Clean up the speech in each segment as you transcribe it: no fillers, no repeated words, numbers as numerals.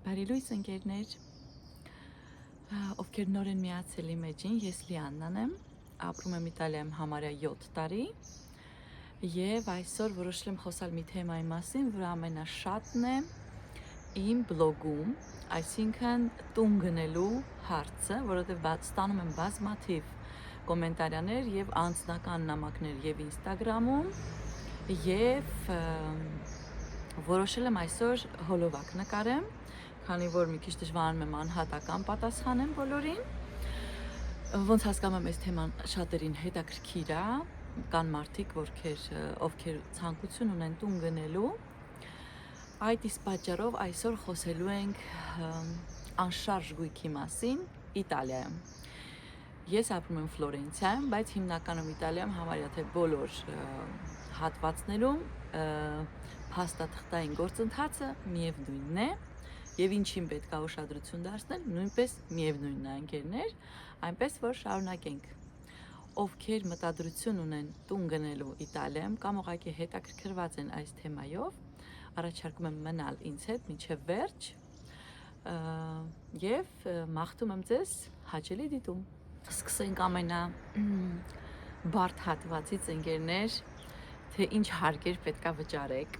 Բարելույս ընկերներ, ովքեր նոր են միացել իմ էջին, ես Լիաննան եմ, ապրում եմ Իտալիայում համարյա 7 տարի եւ այսօր որոշել եմ խոսալ մի թեմայի մասին, որը ամենաշատն է իմ բլոգում, այսինքն տուն գնելու հարցը, որովհետեւ ստանում եմ բազմաթիվ կոմենտարիաներ եւ անձնական նամակներ եւ Instagram-ում եւ որոշել եմ այսօր հոլովակ նկարեմ, քանի որ մի քիչ դժվարանում եմ անհատական պատասխանեմ բոլորին։ Ոնց հասկանում եմ, այս թեման շատերին հետաքրքիր է, կան մարդիկ, ովքեր ցանկություն ունեն տուն գնելու։ Այդ իսկ պատճառով այսօր խոսելու ենք անշարժ գույքի մասին Իտալիայում։ Ես ապրում եմ Ֆլորենցիայում, բայց հիմնականում Իտալիայում համարյա թե բոլոր հատվածներում փաստաթղթային գործընթացը միևնույնն է եւ ինչին պետք է ուշադրություն դարձնել, նույնպես միևնույնն է ընկերներ, այնպես որ շարունակենք։ Ովքեր մտադրություն ունեն տուն գնելու Իտալիայում կամ ուղղակի հետաքրքրված են այս թեմայով, առաջարկում եմ մնալ ինձ հետ մինչև վերջ եւ մաղթում եմ ձեզ հաճելի դիտում։ Սկսենք բարդ հատվածից ընկերներ, թե ինչ հարկեր պետքա վճարեք։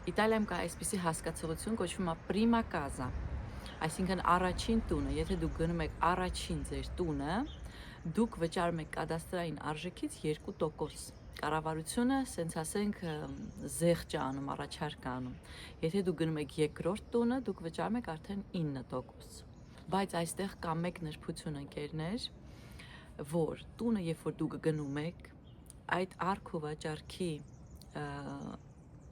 Իտալիայում կա այսպիսի հասկացողություն, կոչվում է prima casa, այսինքն առաջին տունը, եթե դուք գնում եք առաջին ձեր տունը, դուք վճարում եք կադաստրային արժեքից 2%։ Կառավարությունը, սենց ասենք, զեղչ է անում, առաջարկ է անում։ Եթե դուք գնում եք երկրորդ տունը, դուք վճարում եք արդեն 9%։ Բայց այստեղ կա մեկ նրբություն ընկերներ, որ տունը, երբ որ դուք գնում եք, այդ արք ու վաճառքի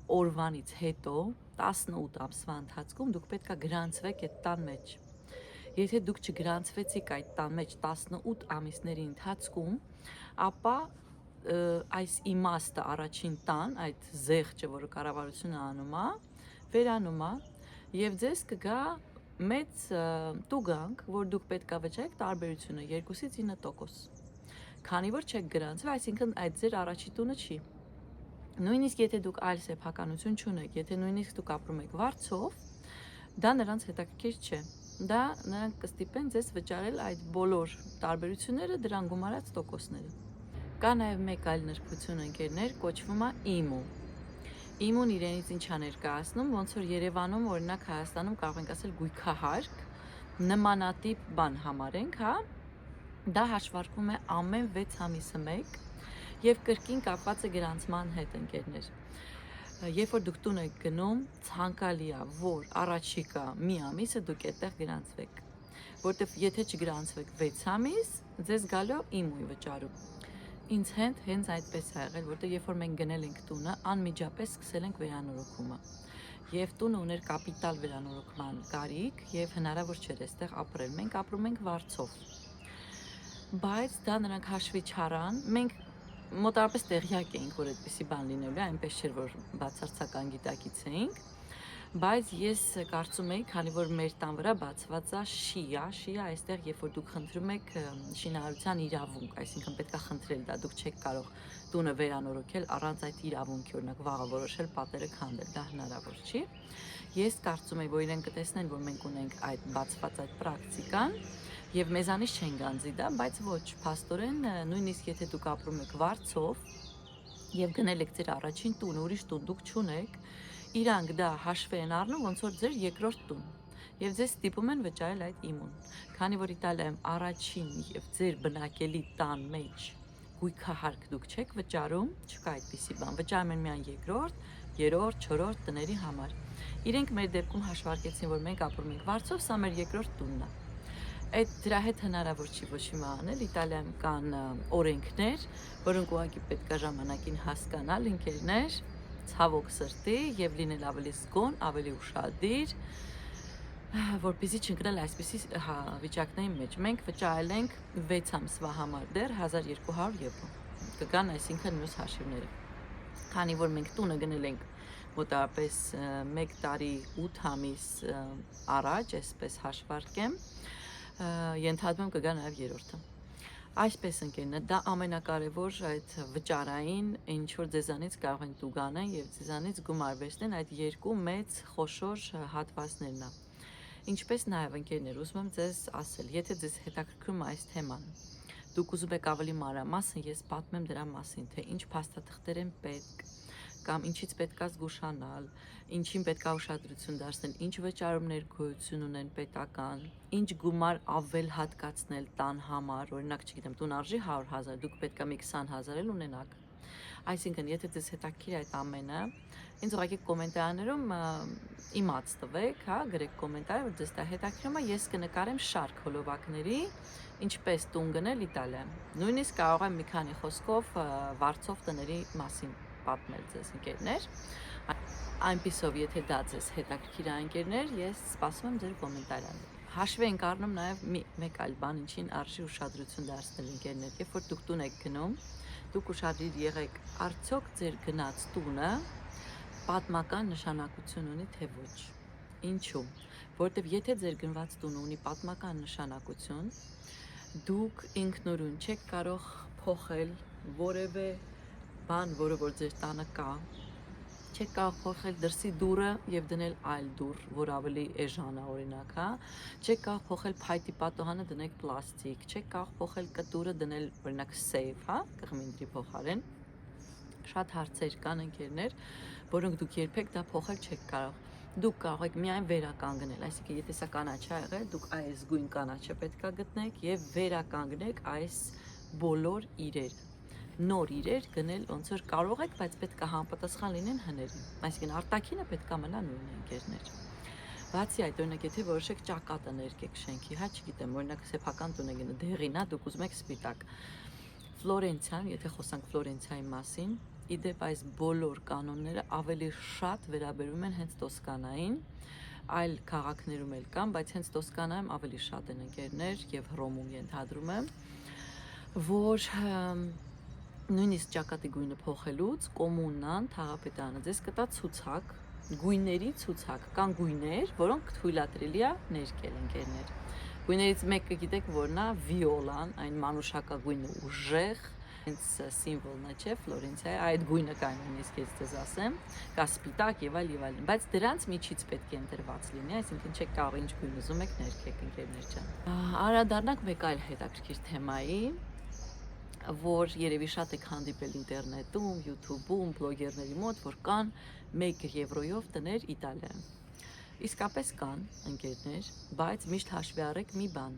օրվանից հետո 18 ամսվա ընթացքում դուք պետք է գրանցվեք այդ տան մեջ։ Եթե դուք չգրանցվեցիք այդ տան մեջ 18 ամիսների ընթացքում, ապա այս իմաստը առաջին տան, այդ զեղչը, որը կառավարությունը անում է, վերանում է եւ ձեզ կգա մեծ տուգանք, որ դուք պետք է վճարեք տարբերությունը 2-ից 9%։ Քանի որ չեք գրանցվել, այսինքն այդ ձեր առաջի տունը չի։ Նույնիսկ եթե դուք այլ սեփականություն չունեք, եթե նույնիսկ դուք ապրում եք վարձով, դա նրանց հետաքրքիր չէ։ Դա նրանք կստիպեն ձեզ վճարել այդ բոլոր տարբերությունները, դրան գումարած տոկոսները։ Կա նաև մեկ այլ նրբություն ընկերներ, կոչվում է իմու։ Իմուն իրենից ինչ է ներկայացնում, ոնց որ Երևանում, օրինակ Հայաստանում կարող ենք ասել գույքահարկ, նմանատիպ բան համարենք, հա։ Դա հաշվարկվում է ամեն 6 ամիսը մեկ եւ կրկին կապված է գրանցման հետ ընկերներ։ Երբ որ դուք տուն եք գնում, ցանկալի է, որ առաջիկա մի ամիսը դուք այդտեղ գրանցվեք, որտեվ եթե չգրանցվեք 6 ամիս, ձեզ գալու իմուի վճարում։ Ինձ հենց այդպես է եղել, որտեղ երբ որ մենք գնել ենք տունը, անմիջապես սկսել ենք վերանորոգումը։ Եվ տունը ուներ կապիտալ վերանորոգման կարիք եւ հնարավոր չէր այստեղ ապրել։ Մենք ապրում ենք վարձով։ Բայց դա նրանք հաշվի չառան, մենք մոտավորապես տեղյակ էինք, որ այդպիսի բան լինելու է, այնպես չէր, որ բացարձական գիտակից էինք, բայց ես կարծում էի, քանի որ մեր տան վրա բացված է շիա այստեղ, երբ որ դուք խնդրում եք շինարարության իրավունք, այսինքն պետք է խնդրել դա, դուք չեք կարող տունը վերանորոգել առանց այդ իրավունքի, օրինակ վաղը որոշել պատերը քանդել, դա հնարավոր չի։ Ես կարծում եի, որ իրենք կտեսնեն, որ մենք ունենք այդ բացված այդ պրակտիկան եւ մեզանից չեն գանձի դա, բայց ոչ, փաստորեն նույնիսկ եթե դուք ապրում եք վարձով եւ գնել եք ձեր առաջին տունը, ուրիշ տուն դուք չունեք, իրանք դա հաշվի են առնում ոնց որ ձեր երկրորդ տուն եւ ձեզ ստիպում են վճարել այդ իմուն։ Քանի որ Իտալիայում առաջին եւ ձեր բնակելի տան մեջ գույքահարկ դուք չեք վճարում, չկա այդպիսի բան, վճարում են միայն երկրորդ, երրորդ, չորրորդ տների համար։ Իրենք մեր դեպքում հաշվարկեցին, որ մենք ապրում ենք վարձով, սա մեր երկրորդ տունն է։ Այդ դրա հետ հնարավոր չի ոչ մի անել, Իտալիայում կան օրենքներ, որոնք ուղղակի պետք է ժամանակին հասկանալ ընկերներ, ցավոք սրտի եւ լինել ավելի զգոն, ավելի ուշադիր, որպեսզի չընկնել այսպիսի վիճակների մեջ։ Մենք վճարել ենք 6 ամսվա համար դեռ 1200 եվրո։ Կգան այսինքն մյուս հաշիվները։ Քանի որ մենք տունը գնել ենք մոտավորապես 1 տարի 8 ամիս առաջ, այսպես հաշվարկեմ, ենթադրում եմ կգա նաև երրորդը։ Այսպես ընկերներ, դա ամենակարևոր այդ վճարային ինչ որ ձեզանից կարող են տուգանեն եւ ձեզանից գումար վերցնեն այդ երկու մեծ խոշոր հատվածներն է։ Ինչպես նաև ընկերներ, ուզում եմ ձեզ ասել, եթե ձեզ հետաքրքրում է այս թեման, դուք ուզում եք ավելի մանրամասն, ես պատմեմ դրա մասին, թե ինչ փաստաթղթեր են պետք, կամ ինչից պետք է զգուշանալ, ինչին պետք է ուշադրություն դարձնել, ինչ վճարումներ գոյություն ունեն պետական, ինչ գումար ավել հատկացնել տան համար, օրինակ, չգիտեմ, տուն արժի 100,000, դուք պետք է մի 20,000 էլ ունենաք։ Այսինքն, եթե ձեզ հետաքրքիր այդ ամենը, ինձ ուղղակի կոմենտարներում իմաց տվեք, հա, գրեք կոմենտար, որ ձեզ դա հետաքրքրում է, ես կնկարեմ շարք հոլովակների, ինչպես տուն գնել Իտալիայում։ Նույնիսկ կարող եմ մի քանի խոսքով վարձով տների մասին պատմել ձեզ, ընկերներ։ Այնպիսով, եթե դա ձեզ հետաքրքիր է, ընկերներ, ես սպասում եմ ձեր կոմենտարները։ Հաշվի ենք առնում նաև մեկ այլ բան, ինչին արժի ուշադրություն դարձնել, ընկերներ, երբ որ դուք տուն եք գնում, դուք ուշադիր եղեք, արդյոք ձեր գնած տունը պատմական նշանակություն ունի, թե ոչ։ Ինչու՞։ Որտեվ եթե ձեր գնված տունը ունի պատմական նշանակություն, դուք ինքնուրույն չեք կարող փոխել որևէ բան, որը որ ձեր տանը կա, չեք կարող փոխել դրսի դուռը եւ դնել այլ դուռ, որ ավելի էժան է, օրինակ, հա, չեք կարող փոխել փայտի պատոհանը դնել պլաստիկ, չեք կարող փոխել կտուրը դնել, օրինակ, սեյֆ, հա, կղմինդրի փոխարեն։ Շատ հարցեր կան, ընկերներ, որոնք դուք երբեք դա փոխել չեք կարող։ Դուք կարող եք միայն վերականգնել, այսինքն եթե սա կանաչ է եղել, դուք այս գույն կանաչը պետք է գտնեք եւ վերականգնեք այս բոլոր իրերը։ Նոր իրեր գնել ոնց որ կարող եք, բայց պետք է համապատասխան լինեն հներին։ Այսինքն արտաքինը պետք է մնա նույնը, ընկերներ։ Բացի այդ, օրինակ, եթե որոշեք ճակատը ներկեք շենքի, հա, չգիտեմ, օրինակ սեփական տուն եք գնում, դեղին է, դուք ուզում եք սպիտակ։ Ֆլորենցիան, եթե խոսանք Ֆլորենցիայի մասին, իդեպ այս բոլոր կանոնները ավելի շատ վերաբերում են հենց Տոսկանային, այլ քաղաքներում էլ կան, բայց հենց Տոսկանայում ավելի շատ են, ընկերներ, եւ Հռոմում ենթադրում եմ, որ նույնիսկ ճակատի գույնը փոխելուց կոմունան, թաղապետարանը ձեզ կտա ցուցակ, գույների ցուցակ, կան գույներ, որոնք թույլատրելի է ներկել, ընկերներ։ Գույներից մեկը գիտեք որն է, վիոլան, այն մանուշակագույնը ուժեղ, հենց սիմվոլն է, չէ, Ֆլորենցիայի, այդ գույնը կա նույնիսկ ես ձեզ ասեմ, կա սպիտակ եւ այլն, բայց դրանց միջից պետք է ընտրված լինի, այսինքն չեք կարող ինչ գույն ուզում եք ներկեք, ընկերներ ջան։ Անդրադառնանք մեկ այլ հետաքրքիր թեմայի, որ երևի շատ եք հանդիպել ինտերնետում, YouTube-ում, բլոգերների մոտ, որ կան 1 եվրոյով տներ Իտալիայում։ Իսկապես կան, ընկերներ, բայց միշտ հաշվի առեք մի բան։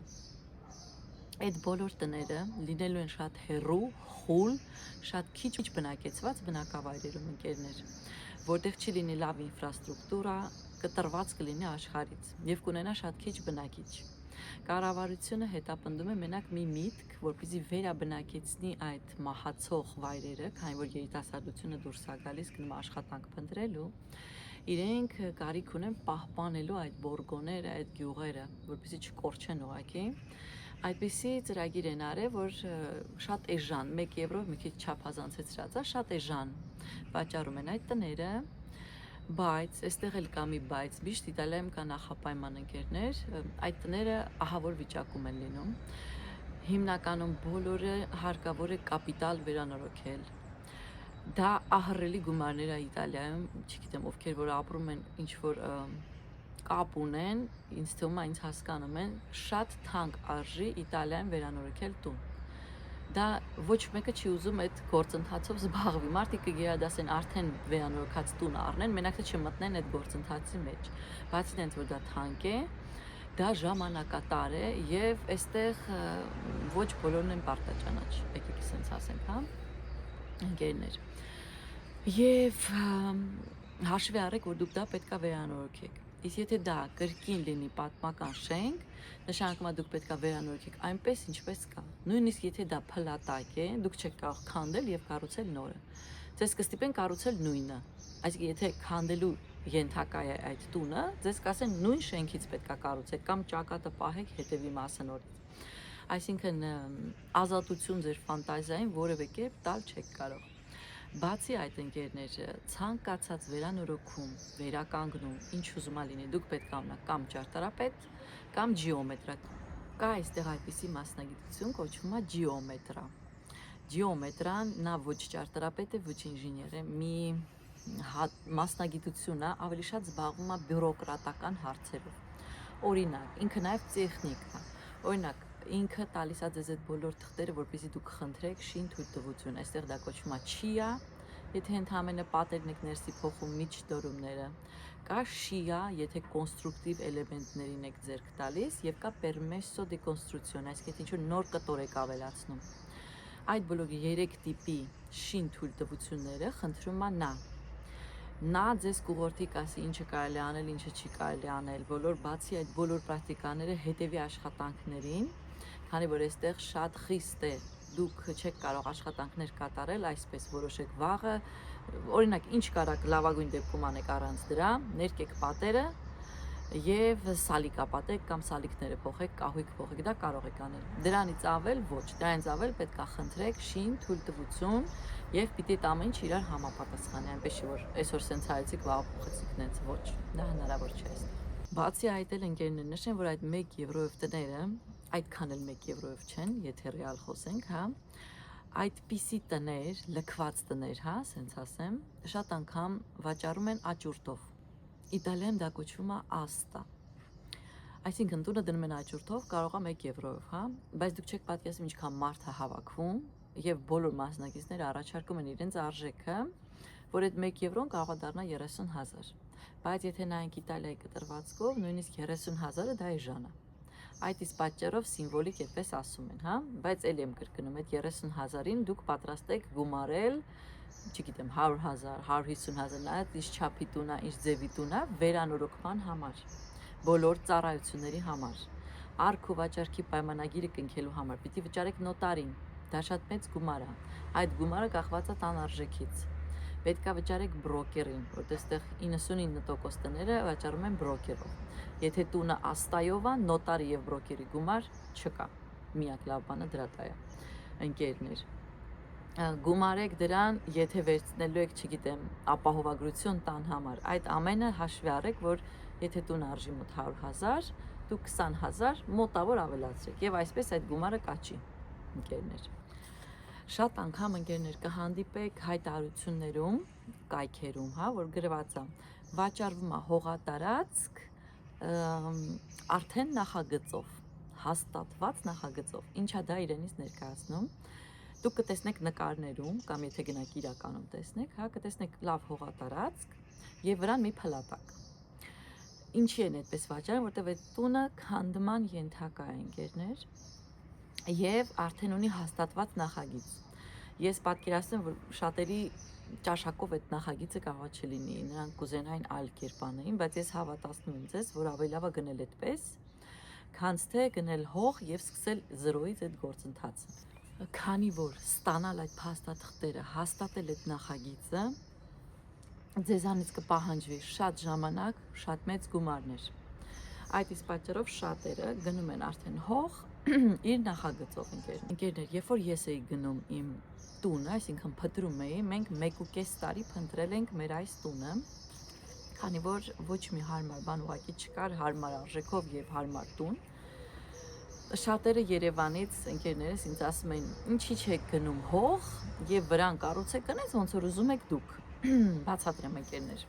Այդ բոլոր տները լինելու են շատ հեռու, խուլ, շատ քիչ բնակեցված բնակավայրերում, ընկերներ, որտեղ չի լինի լավ ինֆրաստրուկտուրա, կտրված կլինի աշխարհից եւ կունենա շատ քիչ բնակիչ։ Կառավարությունը հետապնդում է մենակ մի միտք, որպեսզի վերաբնակեցնի այդ մահացող վայրերը, քանի որ երիտասարդությունը դուրս է գալիս գնում աշխատանք փնտրելու, իրենք կարիք ունեն պահպանելու այդ բորգոները, այդ գյուղերը, որպեսզի չկորչեն ուղղակի։ Այդպիսի ծրագիր են արել, որ շատ էժան, 1 եվրո մի քիչ չափազանցեցրած է, շատ էժան վաճառում են այդ տները, բայց այստեղ էլ կա մի բայց, միշտ Իտալիայում կա նախապայման, ընկերներ, այդ տները ահավոր վիճակում են լինում։ Հիմնականում բոլորը հարկավոր է կապիտալ վերանորոգել։ Դա ահռելի գումարներ է Իտալիայում, չգիտեմ, ովքեր որ ապրում են, ինչ որ կապ ունեն, ինձ թվում է, ինձ հասկանում են, շատ թանկ արժի Իտալիայում վերանորոգել տուն։ Դա ոչ մեկը չի ուզում այդ գործընթացով զբաղվի։ Մարդիկ կգերադասեն արդեն վերանորոգած տուն առնեն, մենակ թե չմտնեն այդ գործընթացի մեջ։ Բացի դրանից, որ դա թանկ է, դա ժամանակատար է եւ այստեղ ոչ բոլորն են պարտաճանաչ, եկեք ասենց ասենք, հա, ընկերներ։ Եվ հաշվի առեք, որ դուք դա պետքա վերանորոգեք։ Իսկ եթե դա կրկին լինի պատմական շենք, նշանակում է դուք պետքա վերանորոգեք այնպես, ինչպես կա։ Նույնիսկ եթե դա փլատակ է, դուք չեք կարող քանդել եւ կառուցել նորը։ Ձեզ կստիպեն կառուցել նույնը։ Այսինքն, եթե քանդելու ենթակա է այդ տունը, ձեզ կասեն նույն շենքից պետքա կառուցեք կամ ճակատը պահեք հետևի մասը նորից։ Այսինքն, ազատություն ձեր ֆանտազիային որևէ կերպ տալ չեք կարող։ Բացի այդ, ընկերներ, ցանկացած վերանորոգում, վերականգնում, ինչ ուզում ա լինի, դուք պետք է ունենաք կամ ճարտարապետ, կամ ջիոմետրա։ Կա այստեղ այդպիսի մասնագիտություն, կոչվում է ջիոմետրա։ Ջիոմետրան նա ոչ ճարտարապետ է, ոչ ինժեներ է, մի մասնագիտություն է, ավելի շատ զբաղվում է բյուրոկրատական հարցերով։ Օրինակ, ինքը նաև տեխնիկ է։ Օրինակ, ինքը տալիս է ձեզ այդ բոլոր թղթերը, որպեսզի դուք խնդրեք շին թույլտվություն։ Այստեղ դա կոչվում է չիա, եթե ընդհանրապես պատերն եք ներսի փոխում միջդորումները, կա շիա, եթե կոնստրուկտիվ էլեմենտներին եք ձեռք տալիս, եւ կա permesso di costruzione, այսինքն ինչ-որ նոր կտոր եք ավելացնում։ Այդ բոլոր 3 տիպի շին թույլտվությունները խնդրում է նա ձեզ կուղորդի կասի ինչը կարելի անել, ինչը չի կարելի անել, բացի այդ բոլոր պրակտիկաները հետևի աշխատանքներին, քանի որ այստեղ շատ խիստ է, դուք չեք կարող աշխատանքներ կատարել, այսպես որոշեք վաղը, օրինակ ինչ կարաք լավագույն դեպքում անեք առանց դրա, ներկեք պատերը եւ սալիկապատեք կամ սալիկները փոխեք, կահույք փոխեք, դա կարող եք անել։ Դրանից ավել ոչ, դրանից ավել պետք է խնդրեք շին թույլտվություն եւ պիտի այդ ամեն ինչ իրար համապատասխանի, այնպես չի որ այսօր սենց արեցիք, վաղ փոխեցիք, նենց ոչ, դա հնարավոր չէ այստեղ։ Բացի այդ էլ ընկերներ նշեն, որ այդ 1 եվրոյով տները, այդքան էլ 1 եվրոյով չեն, եթե ռեալ խոսենք, հա, այդպիսի տներ, լքված տներ, հա, սենց ասեմ, շատ անգամ վաճառում են աճուրդով։ Իտալիայում դա կոչվում է աստա։ Այսինքն տունը դնում են աճուրդով, կարող է 1 եվրոյով, հա, բայց դուք չեք պատկերացնում ինչքան մարդ է հավաքվում եւ բոլոր մասնակիցները առաջարկում են իրենց արժեքը, որ այդ 1 եվրոն կարող է դառնալ 30,000։ Բայց եթե նայենք Իտալիայի կտրվածքով, նույնիսկ 30,000-ը դա էժան է։ Այդ իսկ պատճառով սիմվոլիկ այդպես ասում են, հա, բայց ելի եմ կրկնում, այդ 30,000-ին դուք պատրաստ եք գումարել, չգիտեմ, 100,000, 150,000, նայած ինչ չափի տուն է, ինչ ձևի տուն է, վերանորոգման համար, բոլոր ծառայությունների համար, առք ու վաճառքի պայմանագիրը կնքելու համար, պիտի վճարեք նոտարին, դա շատ մեծ գումար է, այդ գումարը կախված է տան արժեքից։ Պետք է վճարեք բրոկերին, որտեղ այստեղ 99% տները վաճառում են բրոկերով։ Եթե տունը աստայով է, նոտարի եւ բրոկերի գումար չկա։ Միակ լավ բանը դրա է, ընկերներ։ Գումարեք դրան, եթե վերցնելու եք, չգիտեմ, ապահովագրություն տան համար։ Այդ ամենը հաշվի առեք, որ եթե տունը արժի մոտ 100,000, դուք 20,000 մոտավոր ավելացրեք եւ այսպես այդ գումարը կաճի, ընկերներ։ Շատ անգամ ընկերներ կհանդիպեք հայտարարություններում, կայքերում, հա, որ գրված է, վաճառվում է հողատարածք արդեն նախագծով, հաստատված նախագծով, ինչա դա իրենից ներկայացնում։ Դուք կտեսնեք նկարներում, կամ եթե գնաք իրականում տեսնեք, հա, կտեսնեք լավ հողատարածք եւ վրան մի փլատակ։ Ինչի են այդպես վաճառում, որտեղ այդ տունը քանդման ենթակա է, ընկերներ, եւ արդեն ունի հաստատված նախագիծ։ Ես պատկերացնում, որ շատերի ճաշակով այդ նախագիծը կարող չլինի, նրանք կուզենային այլ կերպ անեին, բայց ես հավատացնում եմ ձեզ, որ ավելի լավ է գնել այդպես, քան թե գնել հող եւ սկսել 0-ից այդ գործընթացը։ Քանի որ ստանալ այդ փաստաթղթերը, հաստատել այդ նախագիծը, ձեզանից կպահանջվի շատ ժամանակ, շատ մեծ գումարներ։ Այդ իսկ պատճառով շատերը գնում են արդեն հող իր նախագծով, ընկերներ, երբ որ ես էի գնում իմ տունը, այսինքն փնտրում էի, մենք 1.5 տարի փնտրել ենք մեր այս տունը, քանի որ ոչ մի հարմար բան ուղղակի չկար, հարմար արժեքով եւ հարմար տուն։ Շատերը Երևանից ընկերներս ինձ ասում էին, ինչի՞ չեք գնում հող եւ վրան կառուցեք, գնաց ոնց որ ուզում եք դուք։ Բացատրեմ ընկերներ։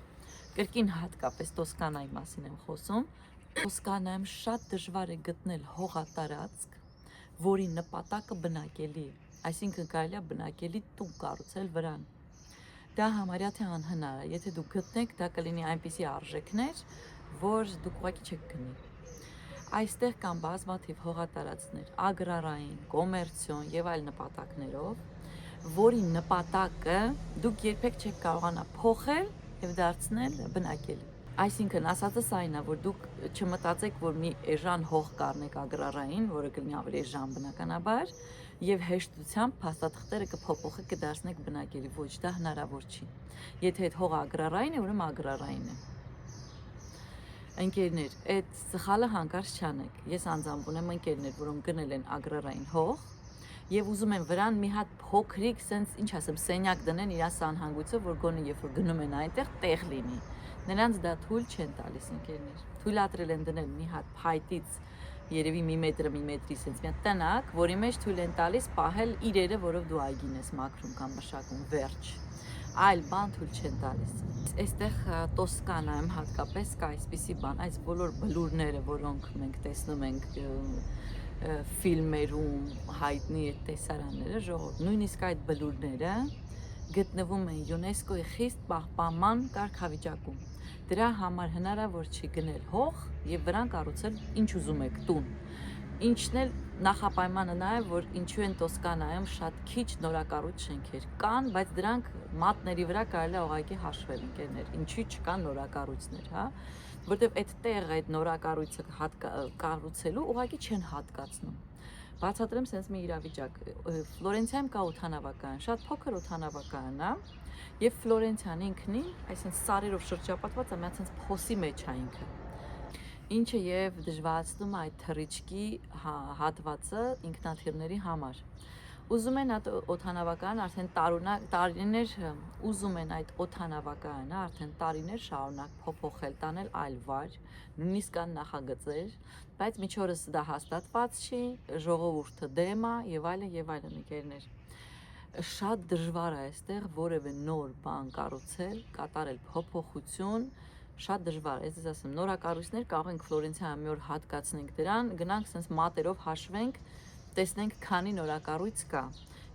Կրկին հատկապես Տոսկանայի մասին եմ խոսում։ Տոսկանայում շատ դժվար է գտնել հողատարածք, որի նպատակը բնակելի է, այսինքն կարելի է բնակելի տուն կառուցել վրան։ Դա համարյա թե անհնար է, եթե դուք գտնեք, դա կլինի այնպիսի արժեքներ, որ դուք ուղղակի չեք գնի։ Այստեղ կան բազմաթիվ հողատարածքներ, ագրարային, կոմերցիոն եւ այլ նպատակներով, որի նպատակը դուք երբեք չեք կարողանա փոխել եւ դարձնել բնակելի։ Այսինքն ասածս այն է, որ դուք չմտածեք, որ մի էժան հող կառնեք ագրարային, որը կլինի ավելի էժան բնականաբար, եւ հեշտությամբ փաստաթղթերը կփոփոխեք, կդարձնեք բնակելի, ոչ, դա հնարավոր չի։ Եթե այդ հողը ագրարային է, ուրեմն ագրարային է։ Ընկերներ, այդ սխալը հանկարծ չանեք։ Ես անձամբ ունեմ ընկերներ, որոնք գնել են ագրարային հող եւ ուզում են վրան մի հատ փոքրիկ, sense, ինչ ասեմ, սենյակ դնեն իր սանհանգույցով, որ գոնե երբ որ գնում են այնտեղ տեղ լինի։ Նրանց դա թույլ չեն տալիս, ընկերներ։ Թույլատրել են դնել մի հատ փայտից երևի մի մետրի sense մի հատ տնակ, որի մեջ թույլ են տալիս պահել իրերը, որով դու այգին ես մաքրում կամ մշակում, վերջ։ այլ բան թույլ չեն տալիս։ Այստեղ Տոսկանայում հատկապես կա այսպիսի բան, այս բոլոր բլուրները, որոնք մենք տեսնում ենք ֆիլմերում հայտնի այդ տեսարանները, ժողովուրդ, նույնիսկ այդ բլուրները գտնվում են ՅՈՒՆԵՍԿՕ-ի խիստ պահպանման կարգավիճակում։ Դրա համար հնարավոր չի գնել հող եւ վրան կառուցել ինչ ուզում եք տուն։ Ինչն էլ նախապայմանը նա է, որ ինչու են Տոսկանայում շատ քիչ նորակառույց շենքեր կան, բայց դրանք մատների վրա կարելի է ուղղակի հաշվել, ընկերներ, ինչի չկան նորակառույցներ, հա, որտեվ այդ տեղը այդ նորակառույցը կառուցելու ուղղակի չեն հատկացնում։ Բացատրեմ sense մի իրավիճակ։ Ֆլորենցիայում կա օդանավակայան, շատ փոքր օդանավակայան է, եւ Ֆլորենցիան ինքնին, այսինքն սարերով շրջապատված է, մի հատ փոսի մեջ է ինքը։ Ինչը եւ դժվարացնում այդ թռիչքի հատվածը ինքնաթիռների համար։ Ուզում են այդ օդանավակայանը արդեն տարիներ ուզում են այդ օդանավակայանը արդեն տարիներ շարունակ փոփոխել, տանել այլ վայր, նույնիսկ կան նախագծեր, բայց միջորս դա հաստատված չի, ժողովուրդը դեմ է եւ այլն ընկերներ։ Շատ դժվար է այստեղ որևէ նոր բան կառուցել, կատարել փոփոխություն, շատ դժվար է, ես ասեմ, նորակառույցներ կարող ենք Ֆլորենցիայում մի օր հատկացնենք դրան, գնանք sense մատերով հաշվենք, տեսնենք քանի նորակառույց կա։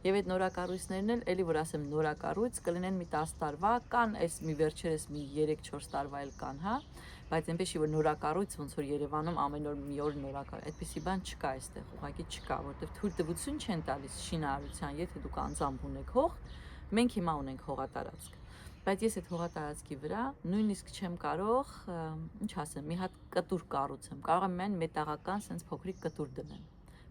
Եվ այդ նորակառույցներն էլ, էլի որ ասեմ նորակառույց, կլինեն մի 10 տարվա, կան այս մի վերջերս մի 3-4 տարվա էլ կան, հա, բայց այնպեսի որ նորակառույց ոնց որ Երևանում ամեն օր մի օր նորակառույց, այդպեսի բան չկա այստեղ, ուղղակի չկա, որովհետև թույլտվություն չեն տալիս շինարարության, եթե դուք անձամբ ունեք հող, մենք հիմա ունենք հողատարածք։ Բայց ես այդ հողատարածքի վրա նույնիսկ չեմ կարող, ինչ ասեմ, մի հատ կտուր կառուցեմ, կարող եմ միայն մետաղական sense փոքրիկ կտուր դնեմ,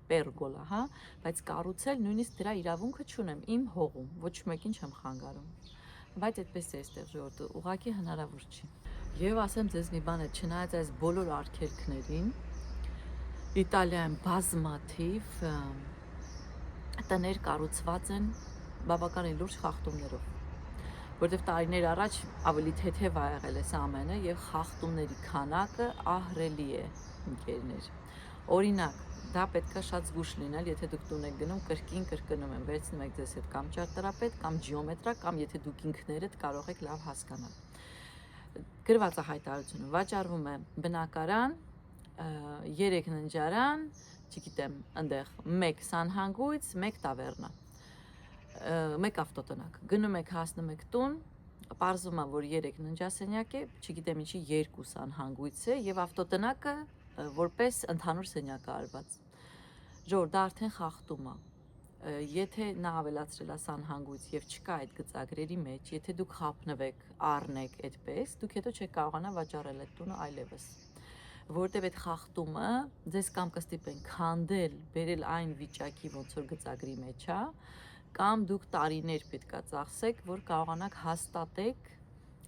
պերգոլա, հա, բայց կառուցել նույնիսկ դրա իրավունքը չունեմ իմ հողում, ոչ մեկին չեմ խանգարում։ Բայց այդպես է այստեղ ժողովուրդ, ուղղակի հնարավոր չի։ Եվ ասեմ ձեզ մի բան, չնայած այս բոլոր արգելքներին, Իտալիայում բազմաթիվ տներ կառուցված են բավականին լուրջ խախտումներով, որտեղ տարիներ առաջ ավելի թեթև ա եղել այս ամենը եւ խախտումների քանակը ահռելի է, ընկերներ։ Օրինակ, դա պետք է շատ զգուշ լինել, եթե դուք տուն եք գնում, կրկնում եմ, վերցնում եք ձեզ հետ կամ ճարտարապետ, կամ ջիոմետրա, կամ եթե դուք ինքներդ կարող եք լավ հասկանալ։ Գրված է հայտարարությունը, վաճառվում է բնակարան, 3 ննջարան, չգիտեմ, այնտեղ 1 սանհանգույց, 1 տավեռնա, 1 ավտոտնակ։ Գնում եք, հասնում եք տուն, պարզվում է, որ 3 ննջասենյակ է, չգիտեմ ինչի 2 սանհանգույց է եւ ավտոտնակը որպես ընդհանուր սենյակ է արված։ Ժողովուրդ, դա արդեն խախտում է։ Եթե նա ավելացրել է սանհանգույց եւ չկա այդ գծագրերի մեջ, եթե դուք խափնվեք, առնեք այդպես, դուք հետո չեք կարողանա վաճառել այդ տունը այլևս։ Որտեւ այդ խախտումը ձեզ կամ կստիպեն քանդել, բերել այն վիճակի, ոնց որ գծագրի մեջ է, կամ դուք տարիներ պետքա ծախսեք, որ կարողանաք հաստատեք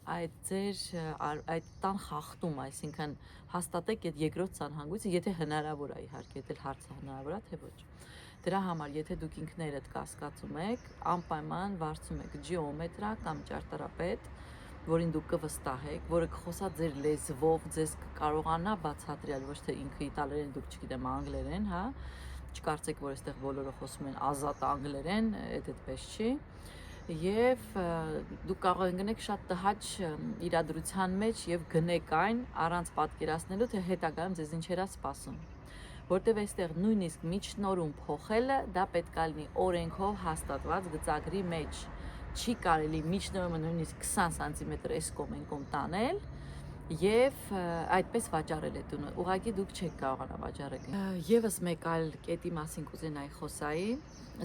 այդ տան խախտում, այսինքն հաստատեք այդ երկրորդ սանհանգույցը, եթե հնարավոր է իհարկե, եթե հարցը հնարավոր է, թե ոչ։ Դրա համար, եթե դուք ինքներդ կասկածում եք, անպայման վարձում եք ջիոմետրա կամ ճարտարապետ, որին դուք կվստահեք, որը կխոսա ձեր լեզվով, ձեզ կկարողանա բացատրել, ոչ թե ինքը իտալերեն, դուք չգիտեմ անգլերեն, հա, չկարծեք, որ այստեղ բոլորը խոսում են ազատ անգլերեն, այդպես չի։ Եվ դուք կարող եք գնեք շատ տհաճ իրադրության մեջ եւ գնեք այն առանց պատկերացնելու, թե հետագայում ձեզ ինչեր է սպասում։ Որտեւ այստեղ նույնիսկ միջնորում փոխելը դա պետք է լինի օրենքով հաստատված գծագրի մեջ։ Չի կարելի միջնորումը նույնիսկ 20 սանտիմետր այս կողմ տանել եւ այդպես վաճառել է տունը։ Ուղղակի դուք չեք կարողանա վաճառել։ Եվս մեկ այլ կետի մասին կուզենայի խոսայի,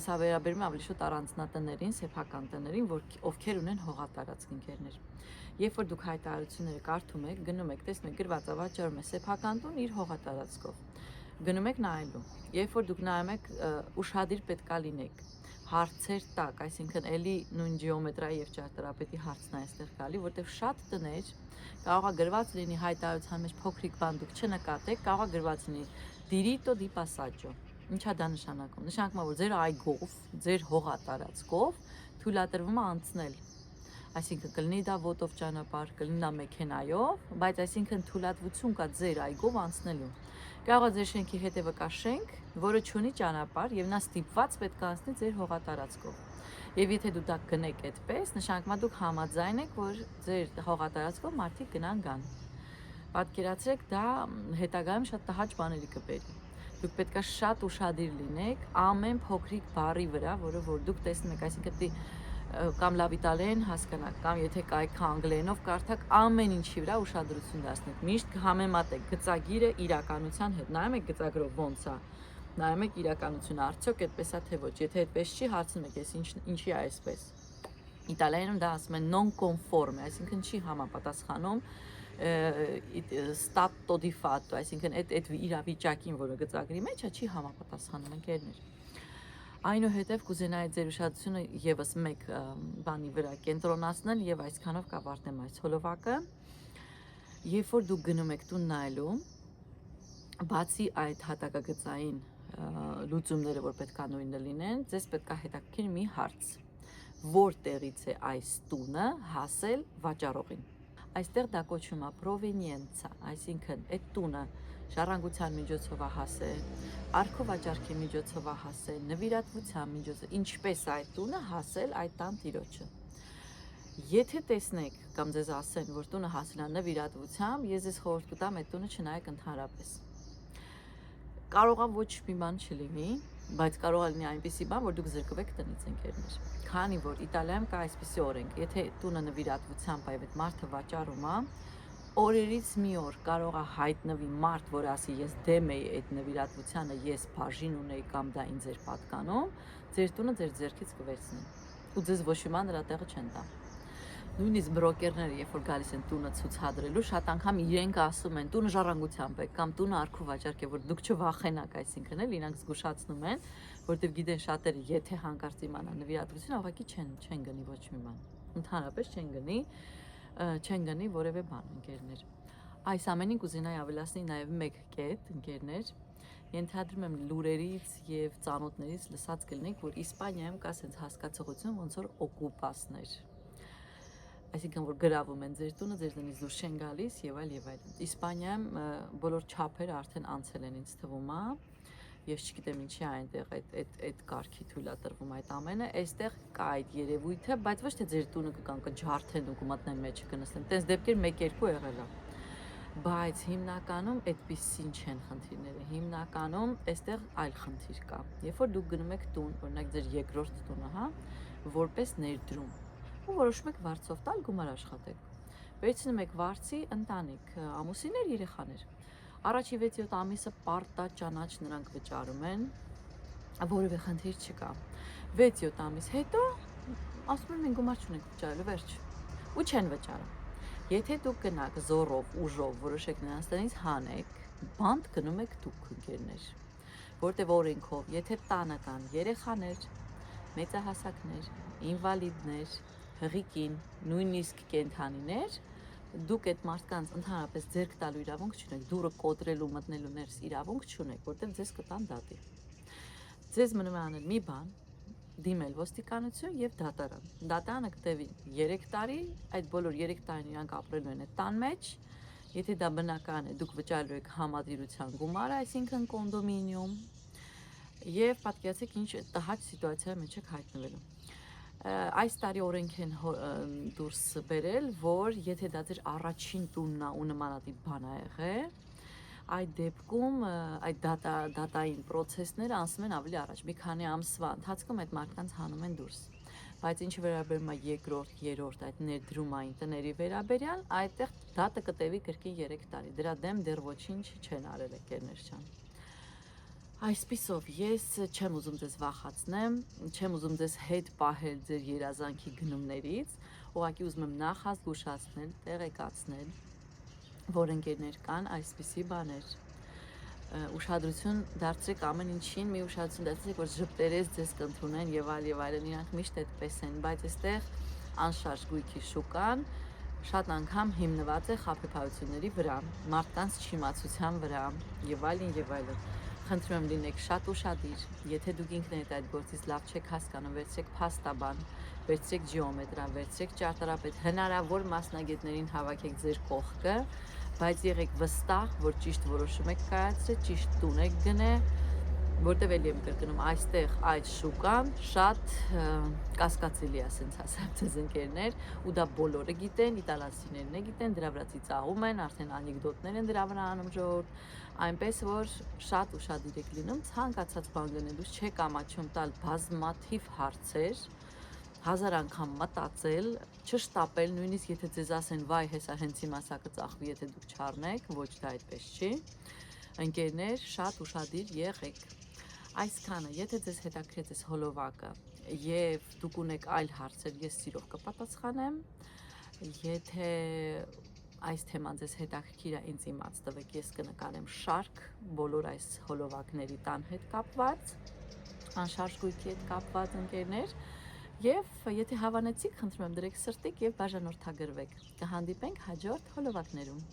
սա վերաբերում է ավելի շուտ առանձնատներին, սեփական տներին, ովքեր ունեն հողատարածք, ընկերներ։ Երբ որ դուք հայտարարությունները կարդում եք, գնում եք, տեսնում եք գրված է վաճառում է սեփական տուն իր հողատարածքով։ Գնում եք նայելու։ Երբ որ դուք նայում եք, ուշադիր պետքա լինեք։ Հարցեր տակ, այսինքն էլի նույն ջիոմետրայի եւ ճարտարապետի հարցն է այստեղ գալի, որտեղ շատ տներ կարող է գրված լինի հայտարարության մեջ փոքրիկ բան դուք չնկատեք, կարող է գրված լինի Diritto di passaggio։ Ինչա դա նշանակում։ Նշանակում է, որ ձեր այգով, ձեր հողատարածքով թույլատրվում է անցնել։ Այսինքն կլինի դա ոտով ճանապարհ, կլինի դա մեքենայով, բայց այսինքն թույլատվություն կա ձեր այգով անցնելու։ Կարող է ձեր շենքի հետևը կա շենք, որը չունի ճանապարհ եւ նա ստիպված պետք է անցնի ձեր հողատարածքով։ Եվ եթե դու դա գնեք այդպես, նշանակում է դուք համաձայն եք, որ ձեր հողատարածքով մարդիկ գնան գան։ Պատկերացրեք, դա հետագայում շատ տհաճ բաների կբերի։ Դուք պետք է շատ ուշադիր լինեք ամեն փոքրիկ բառի վրա, որը որ դուք տեսնում եք, այսինքն կամ լավ իտալերեն հասկանաք, կամ եթե կայք անգլերենով կարդաք, ամեն ինչի վրա ուշադրություն դարձնեք։ Միշտ համեմատեք գծագիրը իրականության հետ։ Նայում եք գծագրով ոնց է, նայում եք իրականությունը, արդյոք այդպես է թե ոչ։ Եթե այդպես չի, հարցնում եք, ես ինչի է այսպես։ Իտալերենում դա ասում են non conforme, այսինքն չի համապատասխանում stato di fatto, այսինքն այդ իրավիճակին, որը գծագրի մեջ է, չի համապատասխանում, ընկերներ։ Այնուհետև կուզենայի ձեր ուշադրությունը եւս մեկ բանի վրա կենտրոնացնել եւ այսքանով կավարտեմ այս հոլովակը։ Երբ որ դուք գնում եք տուն նայելու, բացի այդ հատակագծային լուծումները, որ պետք է նույնը լինեն, ձեզ պետք է հետաքրքիր մի հարց. որտեղից է այս տունը հասել վաճառողին։ Այստեղ դա կոչվում է provenienza, այսինքն այդ տունը ժառանգության միջոցով է հասել, առքովաճառքի միջոցով է հասել, նվիրատվության միջոցով, ինչպես այդ տունը հասել այդ տան տիրոջը։ Եթե տեսնեք կամ ձեզ ասեն, որ տունը հասել է նվիրատվությամբ, ես ձեզ խորհուրդ կտամ այդ տունը չնայեք ընդհանրապես։ Կարող է ոչ մի բան չլինի, բայց կարող է լինի այնպիսի բան, որ դուք զրկվեք տնից, ընկերներ։ Քանի որ Իտալիայում կա այսպիսի օրենք, եթե տունը նվիրատվությամբ է, այդ մարդը վաճառում է, օրերից մի օր կարող է հայտնվի մարդ, որ ասի ես դեմ էի այդ նվիրատվությանը, ես բաժին ունեի կամ դա ինձ էր պատկանում, ձեր տունը ձեր ձեռքից կվերցնի։ Ու ձեզ ոչ մի բան դրա տեղը չեն տա։ Նույնիսկ բրոկերները, երբ որ գալիս են տունը ցուցադրելու, շատ անգամ իրենք ասում են տունը ժառանգությամբ է կամ տունը առքովաճառք է, որ դուք չվախենաք, այսինքն էլ իրանք զգուշացնում են, որտեղ գիտեն շատերը, եթե հանկարծ իմանան նվիրատվությունը, ուղղակի չեն գնի ոչ մի բան։ Ընդհանրապես չեն գնի որևէ բան, ընկերներ։ Այս ամենին կուզենայի ավելացնել նաև մեկ կետ, ընկերներ։ Ենթադրում եմ լուրերից եւ ծանոթներից լսած կլինեք, որ Իսպանիայում կա sense հասկացողություն, ոնց որ օկուպասներ։ Այսինքն որ գրավում են ձեր տունը, ձեր տնից դուրս չեն գալիս եւ այլ եւ այլ։ Իսպանիայում բոլոր չափերը արդեն անցել են, ինձ թվում է։ Ես չգիտեմ ինչի է այնտեղ այդ կարգի թույլատրվում այդ ամենը։ Այստեղ կա այդ երևույթը, բայց ոչ թե ձեր տունը կգան կջարդեն ու կմտնեն մեջը կնստեն։ Տենց դեպքեր 1-2 եղել է։ Բայց հիմնականում այդպիսին չեն խնդիրները։ Հիմնականում այստեղ այլ խնդիր կա։ Երբ որ դուք գնում եք տուն, օրինակ ձեր երկրորդ տունը, հա, որպես ներդրում, ու որոշում եք վարձով տալ, գումար աշխատեք։ Վերցնում եք վարձի ընտանիք, ամուսիններ, երեխաներ։ Առաջի 6-7 ամիսը պարտա ճանաչ նրանք վճարում են, որևէ խնդիր չկա։ 6-7 ամիս հետո ասում են մենք գումար չունենք վճարելու, վերջ։ Ու չեն վճարում։ Եթե դուք գնաք զորով, ուժով, որոշեք նրանց տնից հանեք, բանտ գնում եք դուք, ընկերներ։ Որտեւ օրենքով, եթե տանը կան երեխաներ, մեծահասակներ, ինվալիդներ, հղիկին, նույնիսկ կենդանիներ, դուք այդ մարդկանց ընդհանրապես ձեռք տալու իրավունք չունեք, դուռը կոտրելու, մտնելու ներս իրավունք չունեք, որտեղ ձեզ կտան դատի։ Ձեզ մնում է անել մի բան, դիմել ոստիկանություն եւ դատարան։ Դատարանը կտևի 3 տարի, այդ բոլոր 3 տարին իրանք ապրելու են այդ տան մեջ։ Եթե դա բնական է, դուք վճարելու եք համադրության գումարը, այսինքն կոնդոմինիում, եւ պատկերացրեք ինչ տհաճ սիտուացիայի մեջ եք հայտնվելու։ Այս տարի օրենք են դուրս բերել, որ եթե դա ձեր առաջին տունն է ու նմանատիպ բան է եղել, այդ դեպքում այդ դատային process-ները անցնում են ավելի առաջ։ Մի քանի ամսվա ընթացքում այդ մարդկանց հանում են դուրս։ Բայց ինչի վերաբերում է երկրորդ, երրորդ այդ ներդրումային տների վերաբերյալ, այդտեղ դատը կտևի կրկին 3 տարի։ Դրա դեմ դեռ ոչինչ չեն արել եկերներ ջան։ Այսպիսով ես չեմ ուզում ձեզ վախացնեմ, չեմ ուզում ձեզ հետ պահել ձեր երազանքի գնումներից, ուղղակի ուզում եմ նախազգուշացնել, տեղեկացնել, որ ընկերներ կան այսպիսի բաներ։ Ուշադրություն դարձրեք ամեն ինչին, մի ուշադրություն դարձրեք, որ ժպտերես ձեզ կընդունեն եւ այլն, իրանք միշտ այդպես են, բայց այստեղ անշարժ գույքի շուկան շատ անգամ հիմնված է խաբեբայությունների վրա, մարդկանց չիմացության վրա եւ այլն եւ այլն։ Խնդրում եմ լինեք շատ ուշադիր, եթե դուք ինքներդ այդ գործից լավ չեք հասկանում, վերցրեք փաստաբան, վերցրեք ջիոմետրան, վերցրեք ճարտարապետ, հնարավոր մասնագետներին հավաքեք ձեր կողքը, բայց եղեք վստահ, որ ճիշտ որոշում եք կայացրել, ճիշտ տուն եք գնել, որտեվ էլի եմ կրկնում, այստեղ այդ շուկան շատ կասկածելի է, ասենց ասեմ ձեզ ընկերներ, ու դա բոլորը գիտեն, իտալացիներն է գիտեն, դրա վրա ծիծաղում են, արդեն անեկդոտներ են դրա վրա անում ժողովուրդ, այնպես որ շատ ուշադիր եք լինում, ցանկացած բան գնելուց չեք ամաչում տալ բազմաթիվ հարցեր, 1000 անգամ մտածել, չշտապել, նույնիսկ եթե ձեզ ասեն, վայ, հեսա հենց հիմա սա կծախվի, եթե դուք չառնեք, ոչ դա այդպես չի, ընկերներ, շատ ուշադիր եղեք։ Այսքանը, եթե ձեզ հետաքրեց այս հոլովակը եւ դուք ունեք այլ հարցեր, ես սիրով կպատասխանեմ, եթե այս թեման ձեզ հետաքրքիր է, ինձ իմաց տվեք, ես կնկարեմ շարք բոլոր այս հոլովակների տան հետ կապված, անշարժ գույքի հետ կապված ընկերներ, եւ եթե հավանեցիք, խնդրում եմ դրեք սրտիկ եւ բաժանորդագրվեք։ Կհանդիպենք հաջորդ հոլովակներում։